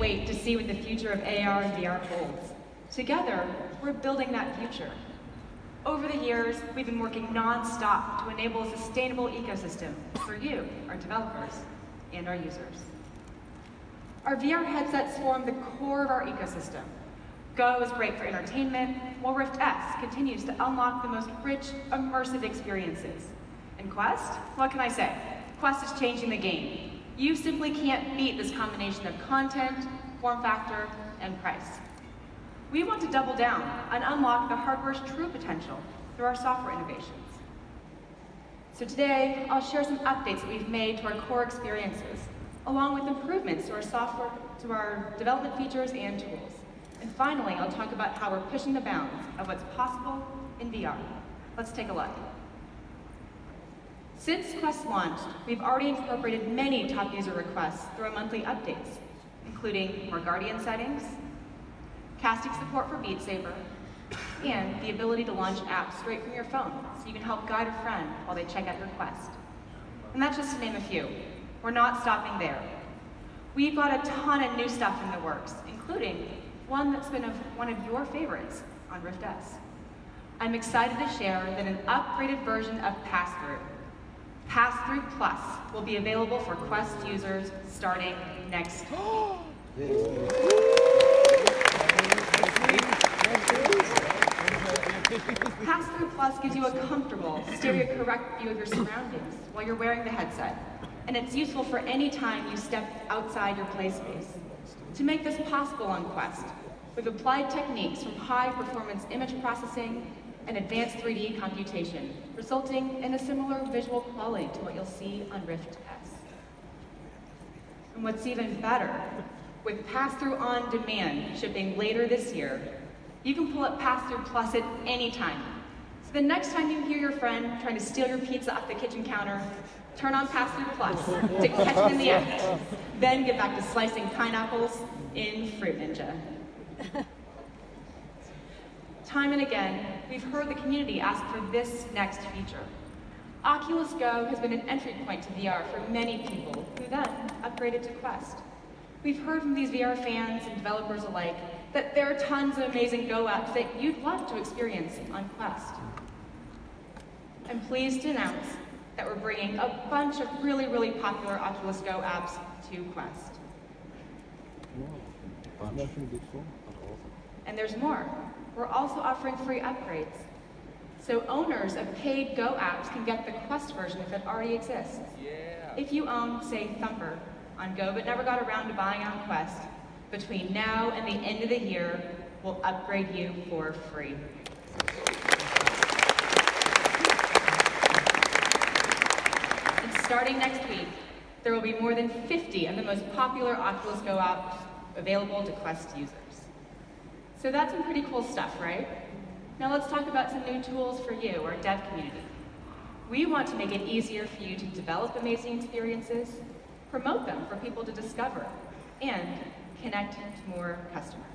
wait to see what the future of AR and VR holds. Together, we're building that future. Over the years, we've been working non-stop to enable a sustainable ecosystem for you, our developers, and our users. Our VR headsets form the core of our ecosystem. Go is great for entertainment, while Rift S continues to unlock the most rich, immersive experiences. And Quest? What can I say? Quest is changing the game. You simply can't beat this combination of content, form factor, and price. We want to double down and unlock the hardware's true potential through our software innovations. So today, I'll share some updates that we've made to our core experiences, along with improvements to our software, to our development features and tools. And finally, I'll talk about how we're pushing the bounds of what's possible in VR. Let's take a look. Since Quest launched, we've already incorporated many top user requests through our monthly updates, including more Guardian settings, casting support for Beat Saber, and the ability to launch apps straight from your phone, so you can help guide a friend while they check out your Quest. And that's just to name a few. We're not stopping there. We've got a ton of new stuff in the works, including one that's been one of your favorites on Rift S. I'm excited to share that an upgraded version of Passthrough, Passthrough Plus, will be available for Quest users starting next week. Passthrough Plus gives you a comfortable, stereo-correct view of your surroundings while you're wearing the headset, and it's useful for any time you step outside your play space. To make this possible on Quest, we've applied techniques from high-performance image processing and advanced 3D computation, resulting in a similar visual quality to what you'll see on Rift S. And what's even better, with Passthrough On Demand shipping later this year, you can pull up Passthrough Plus at any time. So the next time you hear your friend trying to steal your pizza off the kitchen counter, turn on Passthrough Plus to catch them in the act. Then get back to slicing pineapples in Fruit Ninja. Time and again, we've heard the community ask for this next feature. Oculus Go has been an entry point to VR for many people who then upgraded to Quest. We've heard from these VR fans and developers alike that there are tons of amazing Go apps that you'd love to experience on Quest. I'm pleased to announce that we're bringing a bunch of really, really popular Oculus Go apps to Quest. And there's more. We're also offering free upgrades. So owners of paid Go apps can get the Quest version if it already exists. Yeah. If you own, say, Thumper on Go but never got around to buying on Quest, between now and the end of the year, we'll upgrade you for free. And starting next week, there will be more than 50 of the most popular Oculus Go apps available to Quest users. So that's some pretty cool stuff, right? Now let's talk about some new tools for you, our dev community. We want to make it easier for you to develop amazing experiences, promote them for people to discover, and connect to more customers.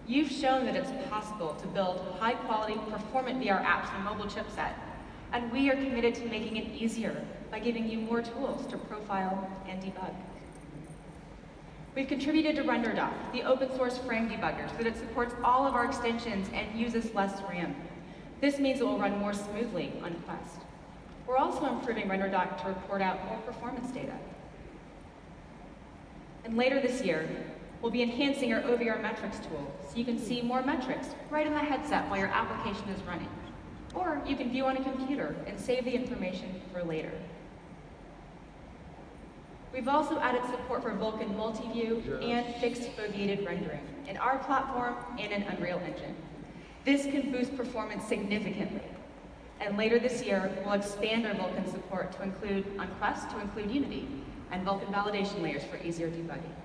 You've shown that it's possible to build high-quality, performant VR apps on a mobile chipset, and we are committed to making it easier by giving you more tools to profile and debug. We've contributed to RenderDoc, the open-source frame debugger, so that it supports all of our extensions and uses less RAM. This means it will run more smoothly on Quest. We're also improving RenderDoc to report out more performance data. And later this year, we'll be enhancing our OVR metrics tool so you can see more metrics right in the headset while your application is running. Or you can view on a computer and save the information for later. We've also added support for Vulkan Multiview and fixed foveated rendering in our platform and in Unreal Engine. This can boost performance significantly. And later this year, we'll expand our Vulkan support to include, on Quest, to include Unity and Vulkan validation layers for easier debugging.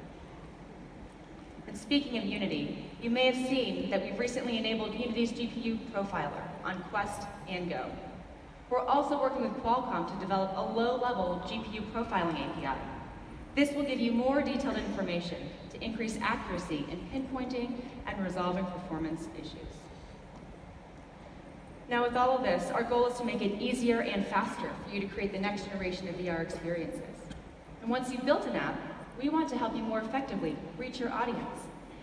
And speaking of Unity, you may have seen that we've recently enabled Unity's GPU profiler on Quest and Go. We're also working with Qualcomm to develop a low-level GPU profiling API. This will give you more detailed information to increase accuracy in pinpointing and resolving performance issues. Now with all of this, our goal is to make it easier and faster for you to create the next generation of VR experiences. And once you've built an app, we want to help you more effectively reach your audience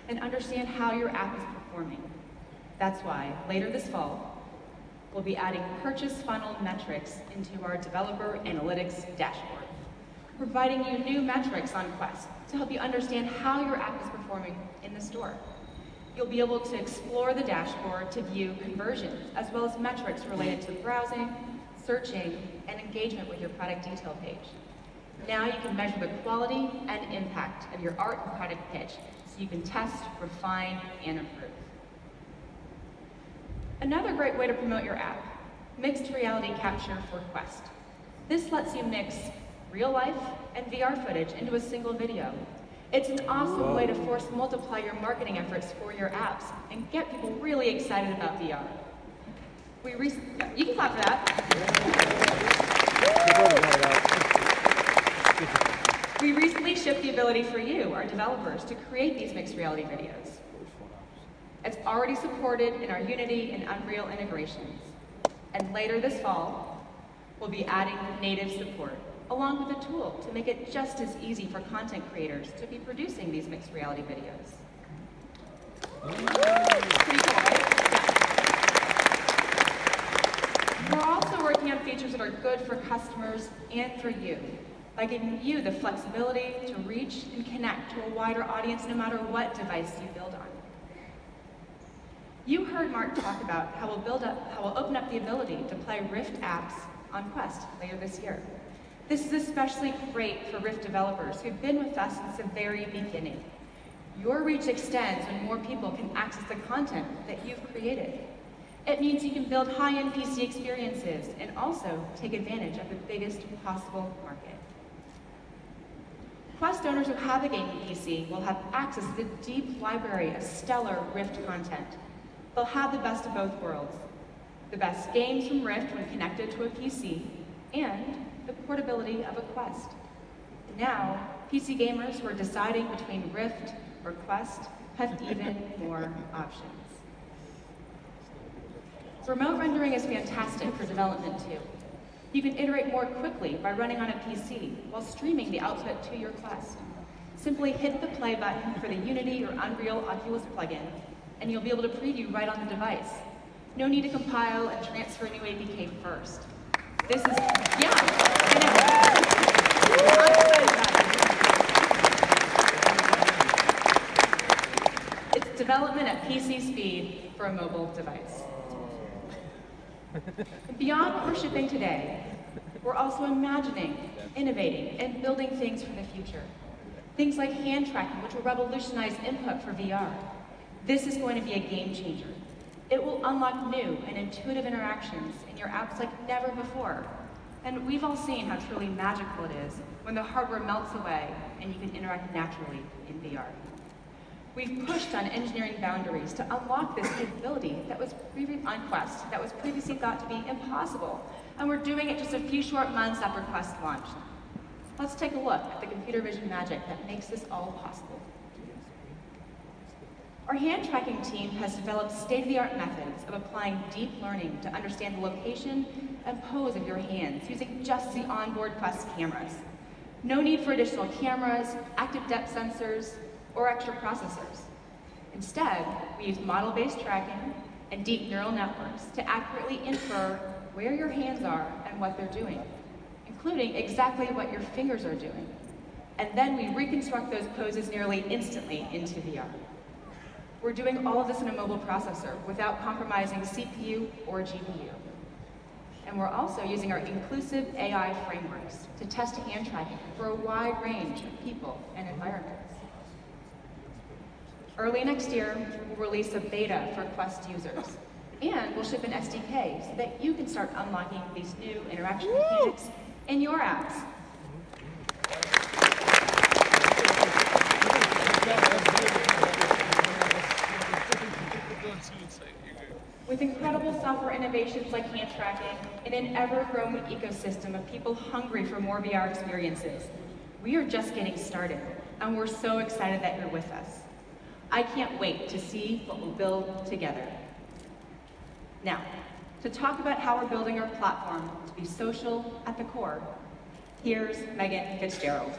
and understand how your app is performing. That's why, later this fall, we'll be adding purchase funnel metrics into our developer analytics dashboard, providing you new metrics on Quest to help you understand how your app is performing in the store. You'll be able to explore the dashboard to view conversions, as well as metrics related to browsing, searching, and engagement with your product detail page. Now you can measure the quality and impact of your art and product pitch, so you can test, refine, and improve. Another great way to promote your app, mixed reality capture for Quest. This lets you mix real life and VR footage into a single video. It's an awesome way to force multiply your marketing efforts for your apps and get people really excited about VR. You can clap for that. We recently shipped the ability for you, our developers, to create these mixed reality videos. It's already supported in our Unity and Unreal integrations. And later this fall, we'll be adding native support, along with a tool to make it just as easy for content creators to be producing these mixed reality videos. Pretty cool, right? Yeah. We're also working on features that are good for customers and for you, by giving you the flexibility to reach and connect to a wider audience no matter what device you build on. You heard Mark talk about how we'll open up the ability to play Rift apps on Quest later this year. This is especially great for Rift developers who've been with us since the very beginning. Your reach extends when more people can access the content that you've created. It means you can build high-end PC experiences and also take advantage of the biggest possible market. Quest owners who have a gaming PC will have access to the deep library of stellar Rift content. They'll have the best of both worlds. The best games from Rift when connected to a PC, and the portability of a Quest. Now, PC gamers who are deciding between Rift or Quest have even more options. Remote rendering is fantastic for development too. You can iterate more quickly by running on a PC while streaming the output to your Quest. Simply hit the play button for the Unity or Unreal Oculus plugin, and you'll be able to preview right on the device. No need to compile and transfer a new APK first. This is, yeah, I know. It's development at PC speed for a mobile device. Beyond what we're shipping today, we're also imagining, innovating, and building things for the future. Things like hand tracking, which will revolutionize input for VR. This is going to be a game changer. It will unlock new and intuitive interactions in your apps like never before. And we've all seen how truly magical it is when the hardware melts away and you can interact naturally in VR. We've pushed on engineering boundaries to unlock this capability that was on Quest, that was previously thought to be impossible. And we're doing it just a few short months after Quest launched. Let's take a look at the computer vision magic that makes this all possible. Our hand tracking team has developed state-of-the-art methods of applying deep learning to understand the location and pose of your hands using just the onboard Quest cameras. No need for additional cameras, active depth sensors, or extra processors. Instead, we use model-based tracking and deep neural networks to accurately infer where your hands are and what they're doing, including exactly what your fingers are doing. And then we reconstruct those poses nearly instantly into VR. We're doing all of this in a mobile processor without compromising CPU or GPU. And we're also using our inclusive AI frameworks to test hand tracking for a wide range of people and environments. Early next year, we'll release a beta for Quest users. And we'll ship an SDK so that you can start unlocking these new interaction mechanics in your apps. With incredible software innovations like hand tracking and an ever-growing ecosystem of people hungry for more VR experiences, we are just getting started, and we're so excited that you're with us. I can't wait to see what we'll build together. Now, to talk about how we're building our platform to be social at the core, here's Megan Fitzgerald.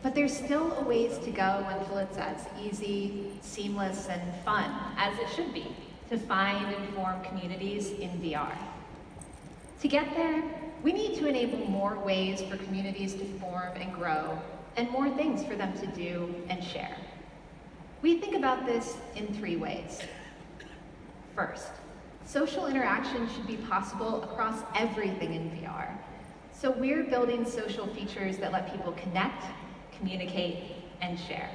But there's still a ways to go until it's as easy, seamless, and fun as it should be to find and form communities in VR. To get there, we need to enable more ways for communities to form and grow, and more things for them to do and share. We think about this in 3 ways. First, social interaction should be possible across everything in VR. So we're building social features that let people connect, communicate, and share.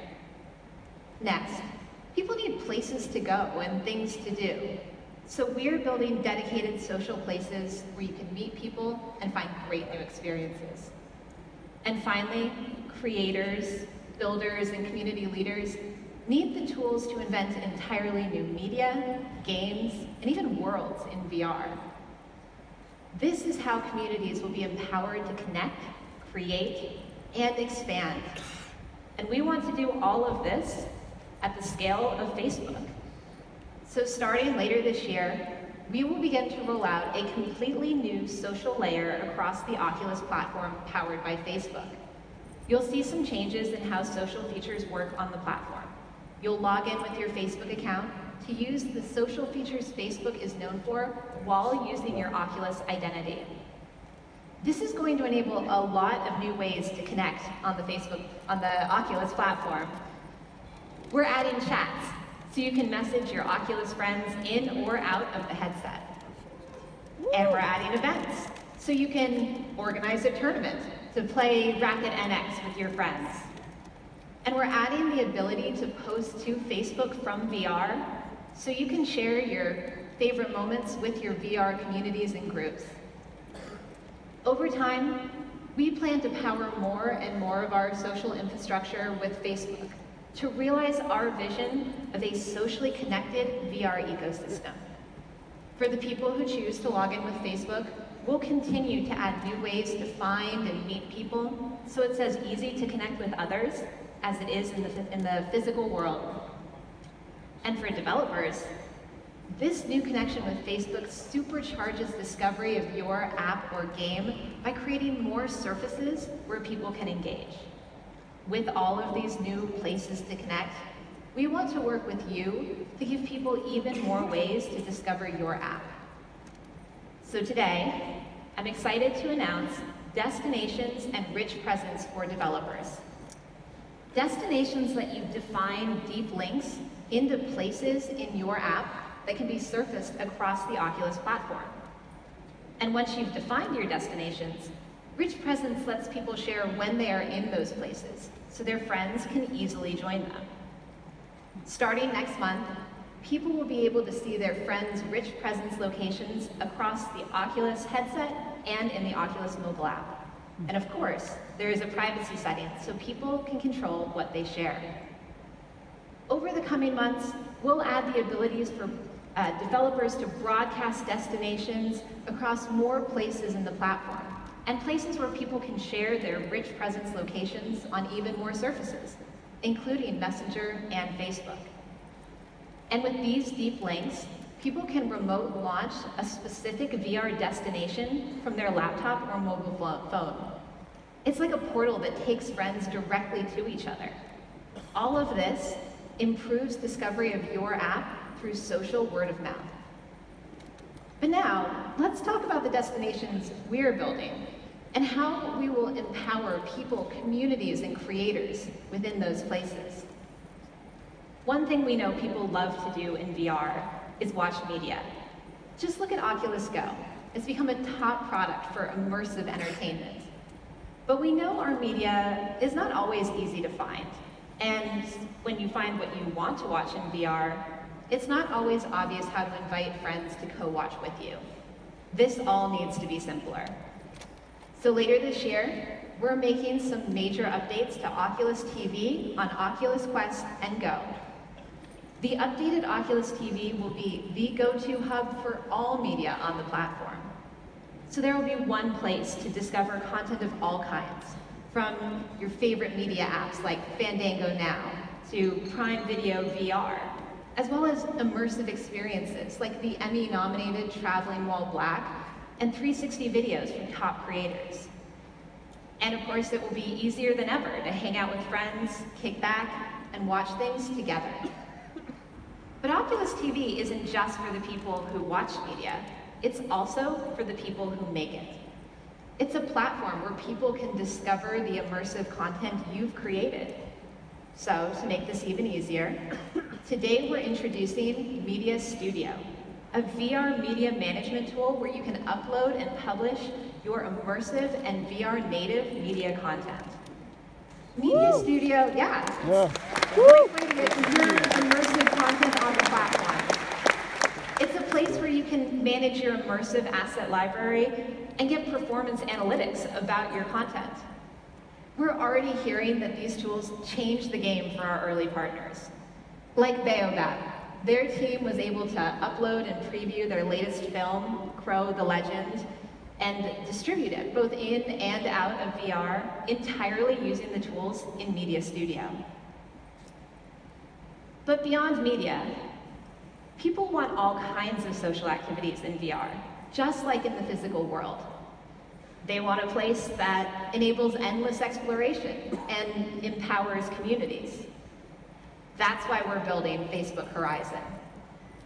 Next, people need places to go and things to do. So we're building dedicated social places where you can meet people and find great new experiences. And finally, creators, builders, and community leaders need the tools to invent entirely new media, games, and even worlds in VR. This is how communities will be empowered to connect, create, and expand. And we want to do all of this at the scale of Facebook. So starting later this year, we will begin to roll out a completely new social layer across the Oculus platform powered by Facebook. You'll see some changes in how social features work on the platform. You'll log in with your Facebook account to use the social features Facebook is known for while using your Oculus identity. This is going to enable a lot of new ways to connect on the Oculus platform. We're adding chats, so you can message your Oculus friends in or out of the headset. And we're adding events, so you can organize a tournament to play Racket NX with your friends. And we're adding the ability to post to Facebook from VR, so you can share your favorite moments with your VR communities and groups. Over time, we plan to power more and more of our social infrastructure with Facebook to realize our vision of a socially connected VR ecosystem. For the people who choose to log in with Facebook, we'll continue to add new ways to find and meet people, so it's as easy to connect with others as it is in the physical world. And for developers, this new connection with Facebook supercharges discovery of your app or game by creating more surfaces where people can engage. With all of these new places to connect, we want to work with you to give people even more ways to discover your app. So today, I'm excited to announce destinations and rich presence for developers. Destinations let you define deep links into places in your app that can be surfaced across the Oculus platform. And once you've defined your destinations, Rich Presence lets people share when they are in those places, so their friends can easily join them. Starting next month, people will be able to see their friends' Rich Presence locations across the Oculus headset and in the Oculus mobile app. And of course, there is a privacy setting, so people can control what they share. Over the coming months, we'll add the abilities for developers to broadcast destinations across more places in the platform, and places where people can share their Rich Presence locations on even more surfaces, including Messenger and Facebook. And with these deep links, people can remote launch a specific VR destination from their laptop or mobile phone. It's like a portal that takes friends directly to each other. All of this improves discovery of your app through social word of mouth. But now, let's talk about the destinations we're building and how we will empower people, communities, and creators within those places. One thing we know people love to do in VR is watch media. Just look at Oculus Go. It's become a top product for immersive entertainment. But we know our media is not always easy to find. And when you find what you want to watch in VR, it's not always obvious how to invite friends to co-watch with you. This all needs to be simpler. So later this year, we're making some major updates to Oculus TV on Oculus Quest and Go. The updated Oculus TV will be the go-to hub for all media on the platform. So there will be one place to discover content of all kinds, from your favorite media apps like Fandango Now to Prime Video VR, as well as immersive experiences like the Emmy-nominated Traveling While Black and 360 videos from top creators. And of course, it will be easier than ever to hang out with friends, kick back, and watch things together. But Oculus TV isn't just for the people who watch media. It's also for the people who make it. It's a platform where people can discover the immersive content you've created. So, to make this even easier, today we're introducing Media Studio, a VR media management tool where you can upload and publish your immersive and VR native media content. Media Studio, yeah. Great way to get your immersive content on the platform. It's a place where you can manage your immersive asset library and get performance analytics about your content. We're already hearing that these tools change the game for our early partners. Like Baobab, their team was able to upload and preview their latest film, Crow the Legend, and distribute it both in and out of VR entirely using the tools in Media Studio. But beyond media, people want all kinds of social activities in VR, just like in the physical world. They want a place that enables endless exploration and empowers communities. That's why we're building Facebook Horizon.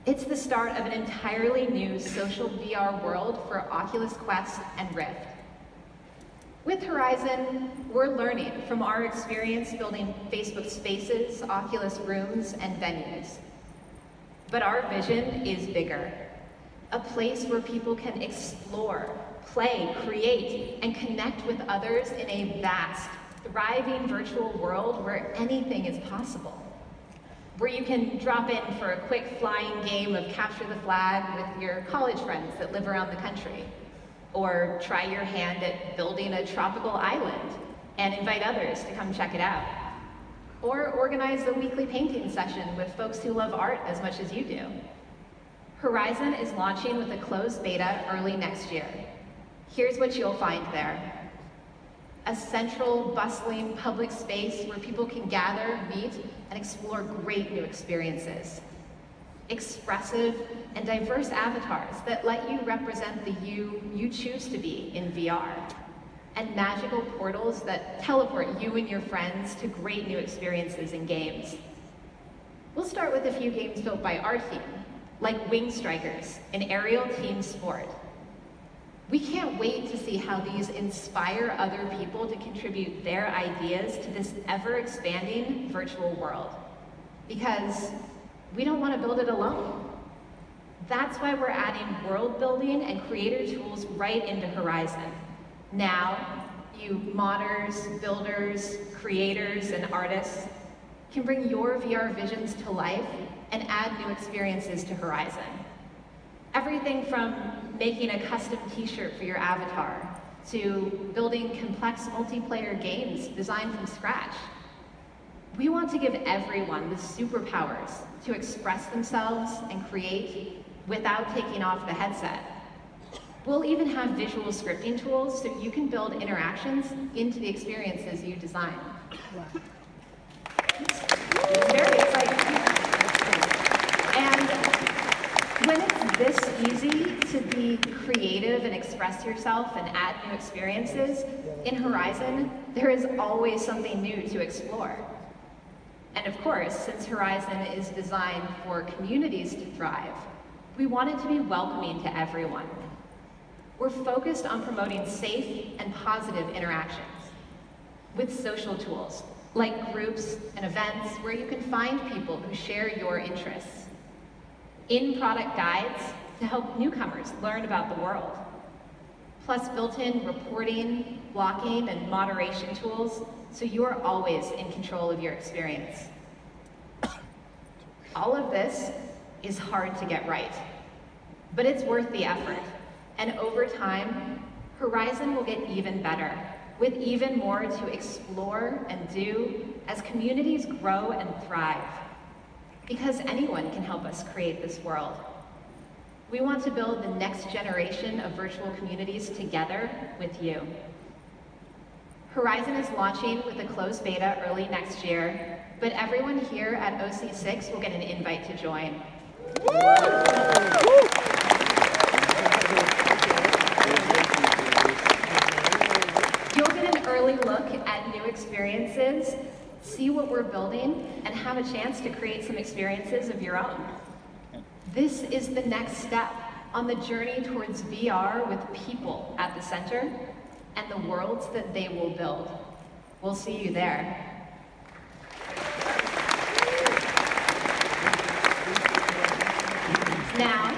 It's the start of an entirely new social VR world for Oculus Quest and Rift. With Horizon, we're learning from our experience building Facebook Spaces, Oculus Rooms, and venues. But our vision is bigger. A place where people can explore, play, create, and connect with others in a vast, thriving virtual world where anything is possible. Where you can drop in for a quick flying game of capture the flag with your college friends that live around the country. Or try your hand at building a tropical island and invite others to come check it out. Or organize a weekly painting session with folks who love art as much as you do. Horizon is launching with a closed beta early next year. Here's what you'll find there. A central, bustling public space where people can gather, meet, and explore great new experiences. Expressive and diverse avatars that let you represent the you choose to be in VR. And magical portals that teleport you and your friends to great new experiences in games. We'll start with a few games built by our team, like Wing Strikers, an aerial team sport. We can't wait to see how these inspire other people to contribute their ideas to this ever-expanding virtual world. Because we don't want to build it alone. That's why we're adding world building and creator tools right into Horizon. Now, you modders, builders, creators, and artists can bring your VR visions to life and add new experiences to Horizon. Everything from making a custom t-shirt for your avatar, to building complex multiplayer games designed from scratch. We want to give everyone the superpowers to express themselves and create without taking off the headset. We'll even have visual scripting tools so you can build interactions into the experiences you design. Wow. It's very exciting. And when it's this easy to be creative and express yourself and add new experiences, in Horizon, there is always something new to explore. And of course, since Horizon is designed for communities to thrive, we want it to be welcoming to everyone. We're focused on promoting safe and positive interactions with social tools, like groups and events where you can find people who share your interests. In-product guides to help newcomers learn about the world. Plus built-in reporting, blocking, and moderation tools so you're always in control of your experience. All of this is hard to get right, but it's worth the effort. And over time, Horizon will get even better, with even more to explore and do as communities grow and thrive. Because anyone can help us create this world. We want to build the next generation of virtual communities together with you. Horizon is launching with a closed beta early next year, but everyone here at OC6 will get an invite to join. You'll get an early at new experiences, see what we're building, and have a chance to create some experiences of your own. This is the next step on the journey towards VR with people at the center and the worlds that they will build. We'll see you there. Now,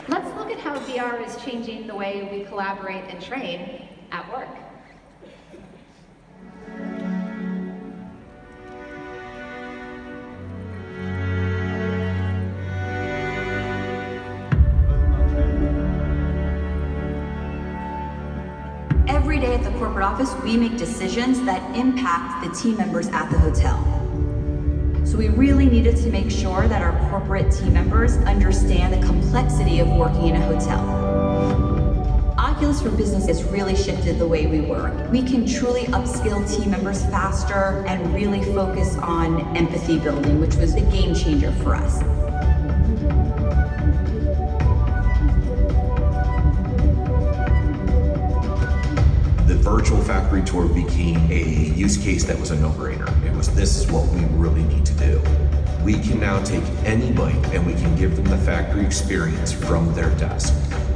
let's look at how VR is changing the way we collaborate and train at work. Every day at the corporate office, we make decisions that impact the team members at the hotel. So we really needed to make sure that our corporate team members understand the complexity of working in a hotel. Oculus for Business has really shifted the way we work. We can truly upskill team members faster and really focus on empathy building, which was a game changer for us. The virtual factory tour became a use case that was a no-brainer. It was, this is what we really need to do. We can now take anybody and we can give them the factory experience from their desk.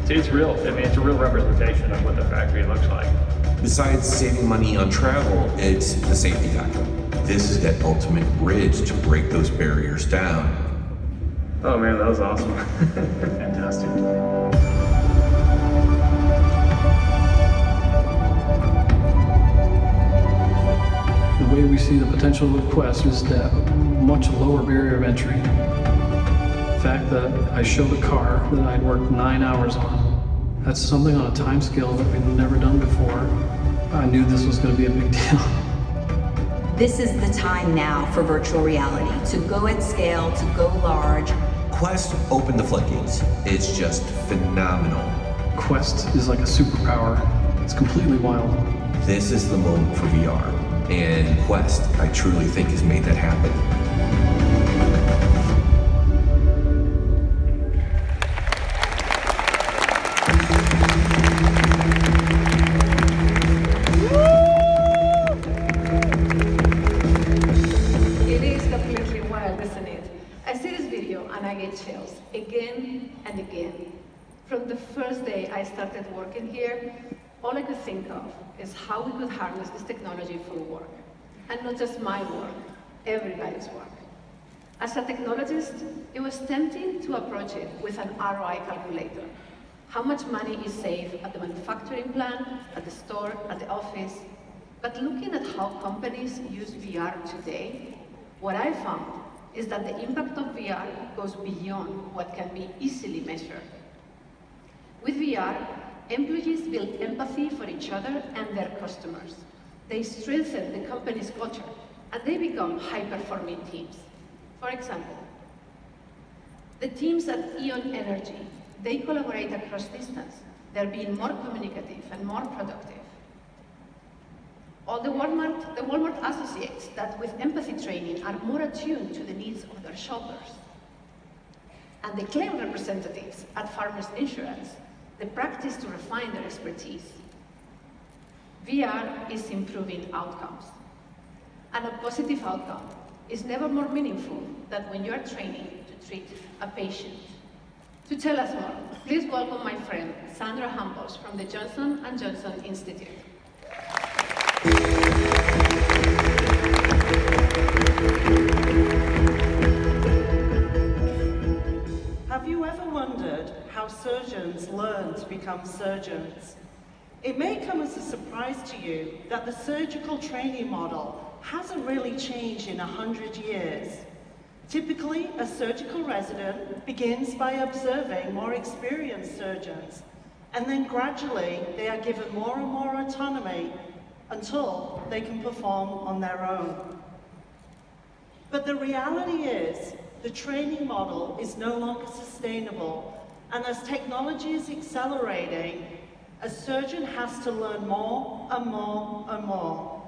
It's real. I mean, it's a real representation of what the factory looks like. Besides saving money on travel, it's the safety factor. This is that ultimate bridge to break those barriers down. Oh man, that was awesome. Fantastic. The way we see the potential of Quest is that much lower barrier of entry. The fact that I showed a car that I'd worked 9 hours on, that's something on a time scale that we've never done before. I knew this was going to be a big deal. This is the time now for virtual reality, to go at scale, to go large. Quest opened the floodgates. It's just phenomenal. Quest is like a superpower. It's completely wild. This is the moment for VR. And Quest, I truly think, has made that happen. It is completely wild, isn't it? I see this video and I get chills again and again. From the first day I started working here, all I could think of is how we could harness this technology for work. And not just my work, everybody's work. As a technologist, it was tempting to approach it with an ROI calculator. How much money is saved at the manufacturing plant, at the store, at the office. But looking at how companies use VR today, what I found is that the impact of VR goes beyond what can be easily measured. With VR, employees build empathy for each other and their customers. They strengthen the company's culture, and they become high-performing teams. For example, the teams at Eon Energy, they collaborate across distance. They're being more communicative and more productive. Or the Walmart associates that with empathy training are more attuned to the needs of their shoppers. And the claim representatives at Farmers Insurance, they practice to refine their expertise. VR is improving outcomes. And a positive outcome is never more meaningful than when you are training to treat a patient. To tell us more, please welcome my friend, Sandra Hambos from the Johnson & Johnson Institute. Have you ever wondered how surgeons learn to become surgeons? It may come as a surprise to you that the surgical training model hasn't really changed in 100 years. Typically, a surgical resident begins by observing more experienced surgeons, and then gradually they are given more and more autonomy until they can perform on their own. But the reality is, the training model is no longer sustainable, and as technology is accelerating, a surgeon has to learn more and more and more.